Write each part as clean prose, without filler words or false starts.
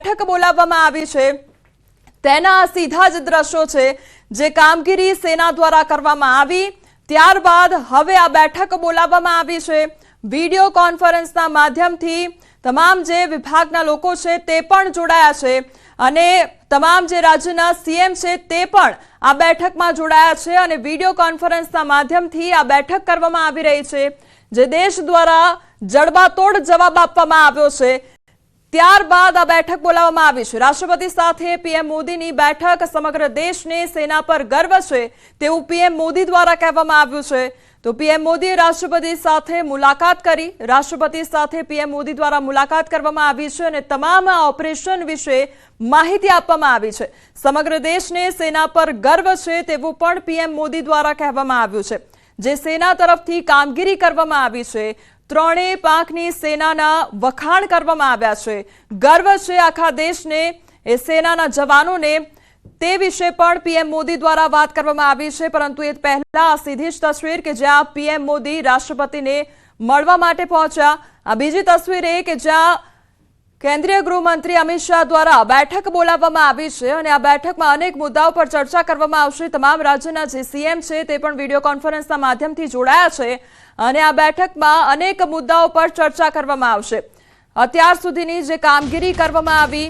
બેઠક બોલાવવામાં આવી છે તેના સીધા જ દ્રશ્યો છે જે કામગીરી સેના દ્વારા કરવામાં આવી ત્યારબાદ હવે આ બેઠક બોલાવવામાં આવી છે વિડિયો કોન્ફરન્સના માધ્યમથી તમામ જે વિભાગના લોકો છે તે પણ જોડાયા છે અને તમામ જે રાજ્યના સીએમ છે તે પણ આ બેઠકમાં જોડાયા છે અને વિડિયો કોન્ફરન્સના માધ્યમથી આ બેઠક કરવામાં આવી રહી છે જે દેશ દ્વારા જડબાતોડ જવાબ આપવામાં આવ્યો છે ત્યારબાદ આ બેઠક બોલાવવામાં આવી છે રાષ્ટ્રપતિ સાથે પીએમ મોદીની બેઠક સમગ્ર દેશને સેના પર ગર્વ છે તેવું પીએમ મોદી દ્વારા કહેવામાં આવ્યું છે તો પીએમ મોદીએ રાષ્ટ્રપતિ સાથે મુલાકાત કરી રાષ્ટ્રપતિ સાથે પીએમ મોદી દ્વારા મુલાકાત કરવામાં આવી છે અને તમામ ઓપરેશન વિશે માહિતી આપવામાં આવી છે સમગ્ર દેશને સેના પર ગર્વ છે તેવું પણ પીએમ મોદી દ્વારા કહેવામાં આવ્યું છે જે સેના તરફથી કામગીરી કરવામાં આવી છે ત્રણેય પાંખની સેનાના વખાણ કરવામાં આવ્યા છે ગર્વ છે આખા દેશને એ સેનાના જવાનોને તે વિશે પણ પીએમ મોદી દ્વારા વાત કરવામાં આવી છે પરંતુ એ પહેલા સીધી જ તસવીર કે જ્યાં પીએમ મોદી રાષ્ટ્રપતિને મળવા માટે પહોંચ્યા આ બીજી તસવીર એ કે જ્યાં કેન્દ્રીય ગૃહમંત્રી અમિત શાહ દ્વારા બેઠક બોલાવવામાં આવી છે અને આ બેઠકમાં અનેક મુદ્દાઓ પર ચર્ચા કરવામાં આવશે તમામ રાજ્યના જે સીએમ છે તે પણ વિડીયો કોન્ફરન્સના માધ્યમથી જોડાયા છે અને આ બેઠકમાં અનેક મુદ્દાઓ પર ચર્ચા કરવામાં આવશે અત્યાર સુધીની જે કામગીરી કરવામાં આવી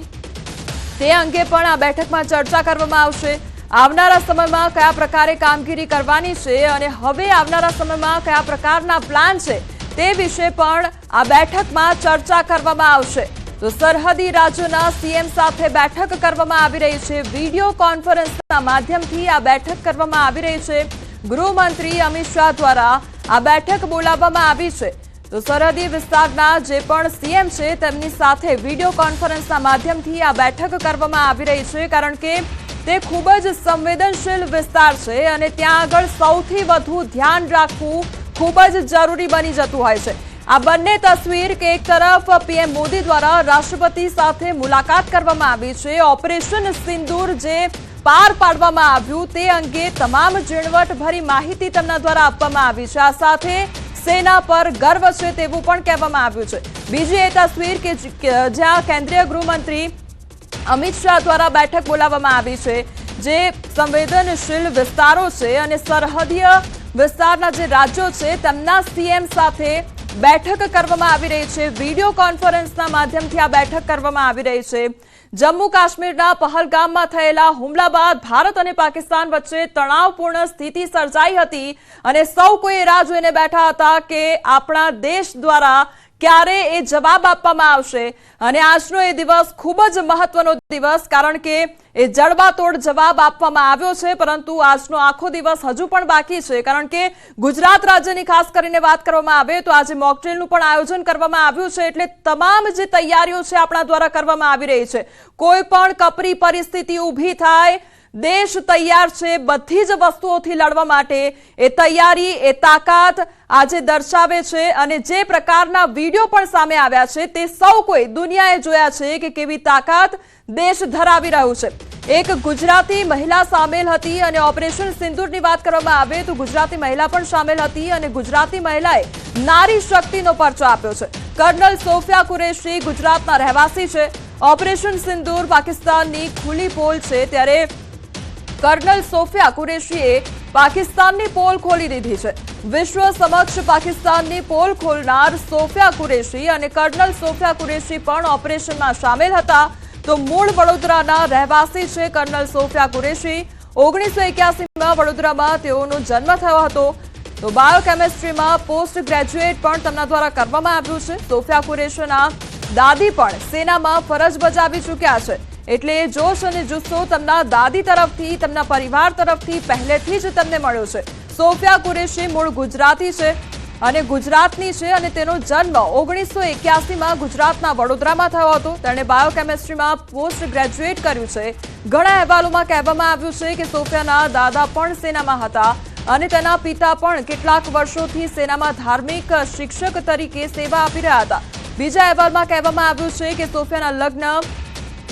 તે અંગે પણ આ બેઠકમાં ચર્ચા કરવામાં આવશે આવનારા સમયમાં કયા પ્રકારે કામગીરી કરવાની છે અને હવે આવનારા સમયમાં કયા પ્રકારના પ્લાન છે તે વિશે પણ આ બેઠકમાં ચર્ચા કરવામાં આવશે તો સરહદી રાજ્યોના સીએમ સાથે બેઠક કરવામાં આવી રહી છે વિડીયો કોન્ફરન્સના માધ્યમથી આ બેઠક કરવામાં આવી રહી છે ગૃહમંત્રી અમિત શાહ દ્વારા આ બેઠક બોલાવવામાં આવી છે તો સરહદી વિસ્તારના જે પણ સીએમ છે તેમની સાથે વિડીયો કોન્ફરન્સના માધ્યમથી આ બેઠક કરવામાં આવી રહી છે કારણ કે તે ખૂબ જ સંવેદનશીલ વિસ્તાર છે અને ત્યાં આગળ સૌથી વધુ ધ્યાન રાખવું ખૂબ જ જરૂરી બની જતું હોય છે આ બંને તસવીર કે એક તરફ પીએમ મોદી દ્વારા રાષ્ટ્રપતિ સાથે મુલાકાત કરવામાં આવી છે ઓપરેશન સિંદૂર જે પાર પાડવામાં આવ્યું તે અંગે તમામ ઝીણવટભરી માહિતી તેમના દ્વારા આપવામાં આવી છે આ સાથે સેના પર ગર્વ છે તેવું પણ કહેવામાં આવ્યું છે બીજી એ તસવીર કે જ્યાં કેન્દ્રીય ગૃહમંત્રી અમિત શાહ દ્વારા બેઠક બોલાવવામાં આવી છે જે સંવેદનશીલ વિસ્તારો છે અને સરહદીય વિસ્તારના જે રાજ્યો છે તેમના સીએમ સાથે બેઠક કરવામાં આવી રહી છે વિડીયો કોન્ફરન્સના માધ્યમથી આ બેઠક કરવામાં આવી રહી છે જમ્મુ કાશ્મીરના પહલગામમાં થયેલા હુમલા બાદ ભારત અને પાકિસ્તાન વચ્ચે તણાવપૂર્ણ સ્થિતિ સર્જાઈ હતી અને સૌ કોઈ રાહ જોઈને બેઠા હતા કે આપણા દેશ દ્વારા ક્યારે એ જવાબ આપવામાં આવશે અને આજનો એ દિવસ ખૂબ જ મહત્વનો દિવસ કારણ કે એ જડબાતોડ જવાબ આપવામાં આવ્યો છે પરંતુ આજનો આખો દિવસ હજુ પણ બાકી છે કારણ કે ગુજરાત રાજ્યની ખાસ કરીને વાત કરવામાં આવે તો આજે મોક ડ્રીલનું પણ આયોજન કરવામાં આવ્યું છે એટલે તમામ જે તૈયારીઓ છે આપણા દ્વારા કરવામાં આવી રહી છે કોઈ પણ કપરી પરિસ્થિતિ ઊભી થાય દેશ તૈયાર છે બધી જ વસ્તુઓથી લડવા માટે એ તૈયારી એ તાકાત આજે દર્શાવે છે અને જે પ્રકારના વિડીયો પણ સામે આવ્યા છે તે સૌ કોઈ દુનિયાએ જોયા છે કે કેવી તાકાત દેશ ધરાવી રહ્યું છે એક ગુજરાતી મહિલા સામેલ હતી અને ઓપરેશન સિંદૂરની વાત કરવામાં આવે તો ગુજરાતી મહિલા પણ સામેલ હતી અને ગુજરાતી મહિલાએ નારી શક્તિનો પરચો આપ્યો છે કર્નલ સોફિયા કુરેશી ગુજરાતના રહેવાસી છે ઓપરેશન સિંદૂર પાકિસ્તાનની ખુલ્લી પોલ છે ત્યારે કર્નલ સોફિયા કુરેશીએ પાકિસ્તાનની પોલ ખોલી દીધી છે વિશ્વ સમક્ષ પાકિસ્તાનની પોલ ખોલનાર સોફિયા કુરેશી અને કર્નલ સોફિયા કુરેશી પણ ઓપરેશનમાં સામેલ હતા તો મૂળ વડોદરાના રહેવાસી છે કર્નલ સોફિયા કુરેશી 1981માં વડોદરામાં તેઓનો જન્મ થયો હતો તો બાયોકેમિસ્ટ્રીમાં પોસ્ટ ગ્રેજ્યુએટ પણ તેમના દ્વારા કરવામાં આવ્યું છે સોફિયા કુરેશીના દાદી પણ સેનામાં ફરજ બજાવી ચૂક્યા છે એટલે જોશ અને જુસ્સો તેમના દાદી તરફથી તેમના પરિવાર તરફથી પહેલેથી જ તેમને મળ્યો છે સોફિયા કુરેશી મૂળ ગુજરાતી છે અને ગુજરાતની છે અને તેનો જન્મ 1981માં ગુજરાતના વડોદરામાં થયો હતો તેણે બાયોકેમિસ્ટ્રીમાં પોસ્ટ ગ્રેજ્યુએટ કર્યું છે ઘણા અહેવાલોમાં કહેવામાં આવ્યું છે કે સોફિયાના દાદા પણ સેનામાં હતા અને તેના પિતા પણ કેટલાક વર્ષોથી સેનામાં ધાર્મિક શિક્ષક તરીકે સેવા આપી રહ્યા હતા બીજા અહેવાલમાં કહેવામાં આવ્યું છે કે સોફિયાના લગ્ન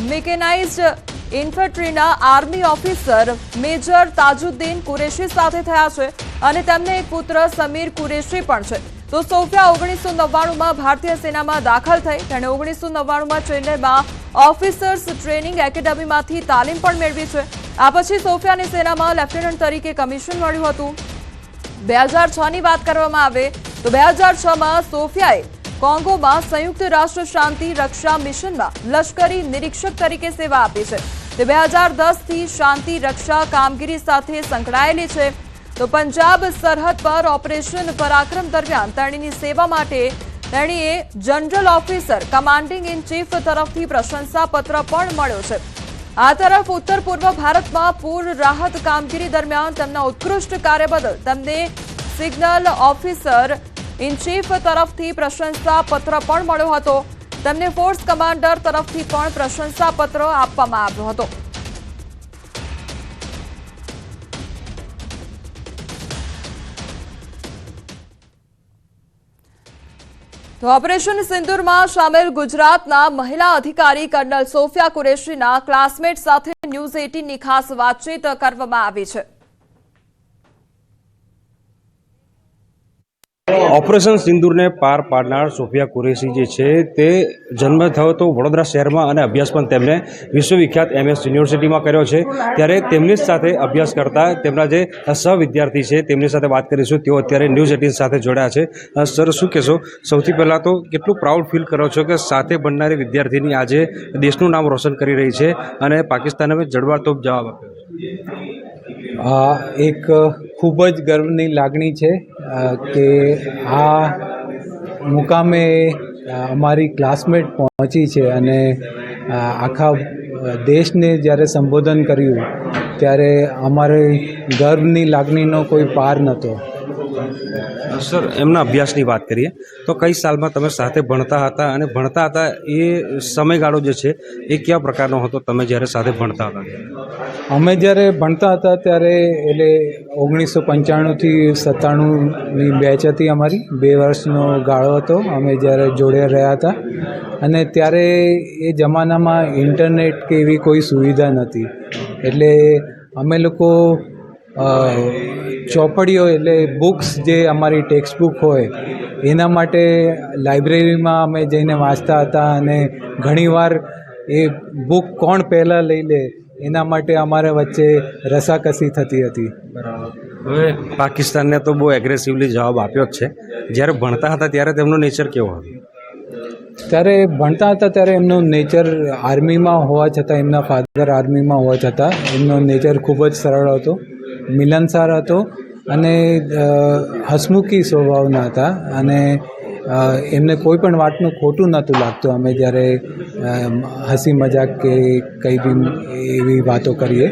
મેકેનાઇઝ્ડ ઇન્ફન્ટ્રીના army officer major Tajuddin Qureshi સાથે થયા છે અને તેમને એક પુત્ર સમીર કુરેશી પણ છે તો સોફિયા 1999માં ભારતીય સેનામાં દાખલ થઈ. તેણે 1999માં ચેન્નઈમાં ઓફિસર્સ ટ્રેનિંગ એકેડમીમાંથી તાલીમ પણ મેળવી છે. આ પછી સોફિયાને સેનામાં લેફ્ટનન્ટ તરીકે કમિશન મળ્યું હતું. 2006ની વાત કરવામાં આવે તો 2006માં સોફિયાએ કોંગોમાં સંયુક્ત રાષ્ટ્ર શાંતિ રક્ષા મિશનમાં લશ્કરી નિરીક્ષક તરીકે સેવા આપી છે. તે 2010થી શાંતિ રક્ષા કામગીરી સાથે સંકળાયેલી છે. તો પંજાબ સરહદ પર ઓપરેશન પરાક્રમ દરમિયાન તેણીની સેવા માટે તેણીએ general officer commanding in chief તરફથી પ્રશંસાપત્ર પણ મળ્યો છે. આ તરફ ઉત્તર પૂર્વ ભારતમાં પૂર રાહત કામગીરી દરમિયાન તેમના ઉત્કૃષ્ટ કાર્ય બદલ તેમને સિગ્નલ ઓફિસર ઇન ચીફ તરફથી પ્રશંસાપત્ર પણ મળ્યો હતો. તેમને ફોર્સ કમાન્ડર તરફથી પણ પ્રશંસાપત્ર આપવામાં આવ્યો હતો. તો ઓપરેશન સિંદૂરમાં સામેલ ગુજરાતના મહિલા અધિકારી કર્નલ સોફિયા કુરેશીના ક્લાસમેટ સાથે ન્યૂઝ 18ની ખાસ વાતચીત કરવામાં આવી છે. ઓપરેશન સિંદૂરને પાર પાડનાર સોફિયા કુરેશી જે છે તે જન્મ થયો તો વડોદરા શહેરમાં અને અભ્યાસ પણ તેમને વિશ્વવિખ્યાત MS યુનિવર્સિટીમાં કર્યો છે. ત્યારે તેમની સાથે અભ્યાસ કરતા તેમના જે સહવિદ્યાર્થી છે તેમની સાથે વાત કરીશું. તેઓ અત્યારે ન્યૂઝ 18 સાથે જોડાયા છે. સર, શું કહેશો? સૌથી પહેલાં તો કેટલું પ્રાઉડ ફીલ કરો છો કે સાથે ભણનારી વિદ્યાર્થીની આજે દેશનું નામ રોશન કરી રહી છે અને પાકિસ્તાને જડબાતોડ જવાબ આપ્યો? એક ખૂબ જ ગર્વની લાગણી છે કે આ મુકામે અમારી ક્લાસમેટ પહોંચી છે અને આખા દેશને જ્યારે સંબોધન કર્યું ત્યારે અમારી ગર્વની લાગણીનો કોઈ પાર નહોતો. સર, એમના અભ્યાસની વાત કરીએ તો કઈ સાલમાં તમે સાથે ભણતા હતા અને ભણતા હતા એ સમયગાળો જે છે એ કયા પ્રકારનો હતો તમે જ્યારે સાથે ભણતા હતા? અમે જ્યારે ભણતા હતા ત્યારે એટલે 1995થી 97ની બેચ હતી અમારી. 2 વર્ષનો ગાળો હતો અમે જ્યારે જોડે રહ્યા હતા. અને ત્યારે એ જમાનામાં ઇન્ટરનેટ કે એવી કોઈ સુવિધા નહોતી. એટલે અમે લોકો ચોપડીઓ એટલે બુક્સ જે અમારી ટેક્સ્ટ બુક હોય એના માટે લાઇબ્રેરીમાં અમે જઈને વાંચતા હતા અને ઘણીવાર એ બુક કોણ પહેલાં લઈ લે એના માટે અમારે વચ્ચે રસાકસી થતી હતી. હવે પાકિસ્તાનને તો બહુ એગ્રેસિવલી જવાબ આપ્યો જ છે. જ્યારે ભણતા હતા ત્યારે તેમનો નેચર કેવો હતો? ત્યારે ભણતા હતા ત્યારે એમનો નેચર આર્મીમાં હોવા છતાં, એમના ફાધર આર્મીમાં હોવા છતાં એમનો નેચર ખૂબ જ સરળ હતો, મિલનસાર હતો અને હસમુખી સ્વભાવના હતા. અને એમને કોઈ પણ વાતનું ખોટું નહોતું લાગતું અમે જ્યારે હસી મજાક કે કંઈ બી એવી વાતો કરીએ.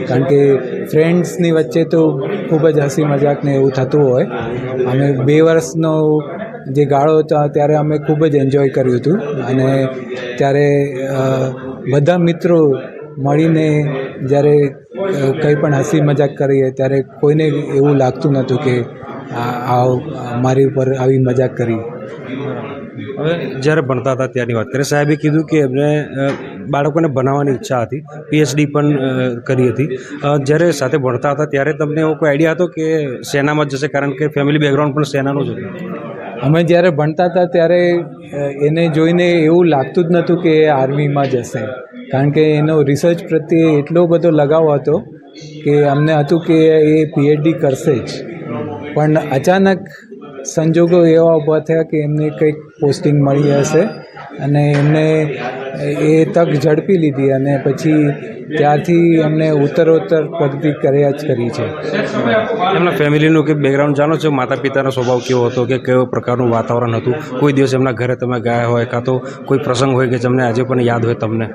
કારણ કે ફ્રેન્ડ્સની વચ્ચે તો ખૂબ જ હસી મજાકને એવું થતું હોય. અમે 2 વર્ષનો જે ગાળો હતો ત્યારે અમે ખૂબ જ એન્જોય કર્યું હતું. અને ત્યારે બધા મિત્રો મળીને જ્યારે કંઈ પણ હસી મજાક કરીએ ત્યારે કોઈને એવું લાગતું નહોતું કે મારી ઉપર આવી મજાક કરી. હવે જ્યારે ભણતા હતા ત્યારની વાત કરીએ, સાહેબે કીધું કે એમને બાળકોને બનાવવાની ઈચ્છા હતી, PhD પણ કરી હતી. જ્યારે સાથે ભણતા હતા ત્યારે તમને એવો કોઈ આઈડિયા હતો કે સેનામાં જશે? કારણ કે ફેમિલી બેકગ્રાઉન્ડ પણ સેનાનું જ હતું. અમે જ્યારે ભણતા હતા ત્યારે એને જોઈને એવું લાગતું જ નહોતું કે એ આર્મીમાં જશે. કારણ કે એનો રિસર્ચ પ્રત્યે એટલો બધો લગાવ હતો કે અમને હતું કે એ PhD કરશે જ. પણ અચાનક સંજોગો એવા ઊભા થયા કે એમને કંઈક પોસ્ટિંગ મળી હશે અને એમને એ તક ઝડપી લીધી અને પછી ત્યારથી એમને ઉત્તરોત્તર પ્રગતિ કર્યા જ કરી છે. એમના ફેમિલીનું કે બેકગ્રાઉન્ડ જાણો છો? માતા પિતાનો સ્વભાવ કેવો હતો કે કેવો પ્રકારનું વાતાવરણ હતું? કોઈ દિવસ એમના ઘરે તમે ગયા હોય કાં તો કોઈ પ્રસંગ હોય કે તમને આજે પણ યાદ હોય તમને?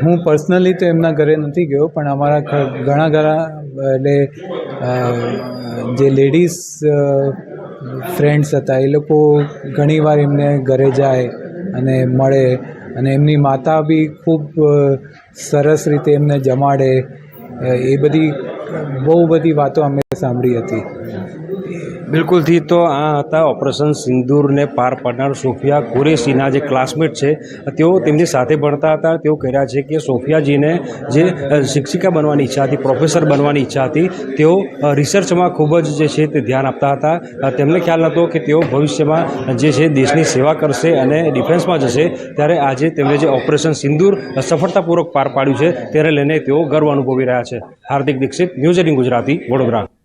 હું પર્સનલી તો એમના ઘરે નથી ગયો, પણ અમારા ઘણા એટલે જે લેડીઝ ફ્રેન્ડ્સ હતા એ લોકો ઘણીવાર એમને ઘરે જાય અને મળે. અને એમની માતા બી ખૂબ સરસ રીતે એમને જમાડે. એ બધી બહુ બધી વાતો અમે સાંભળી હતી. બિલકુલથી તો આ હતા ઓપરેશન સિંદૂરને પાર પાડનાર સોફિયા કુરેશીના જે ક્લાસમેટ છે તેઓ તેમની સાથે ભણતા હતા. તેઓ કહી રહ્યા છે કે સોફિયાજીને જે શિક્ષિકા બનવાની ઈચ્છા હતી, પ્રોફેસર બનવાની ઈચ્છા હતી, તેઓ રિસર્ચમાં ખૂબ જ જે છે તે ધ્યાન આપતા હતા. તેમને ખ્યાલ હતો કે તેઓ ભવિષ્યમાં જે છે દેશની સેવા કરશે અને ડિફેન્સમાં જશે. ત્યારે આજે તેમણે જે ઓપરેશન સિંદૂર સફળતાપૂર્વક પાર પાડ્યું છે ત્યારે લઈને તેઓ ગર્વ અનુભવી રહ્યા છે. હાર્દિક દીક્ષિત, ન્યૂઝ 18 ગુજરાતી, વડોદરા.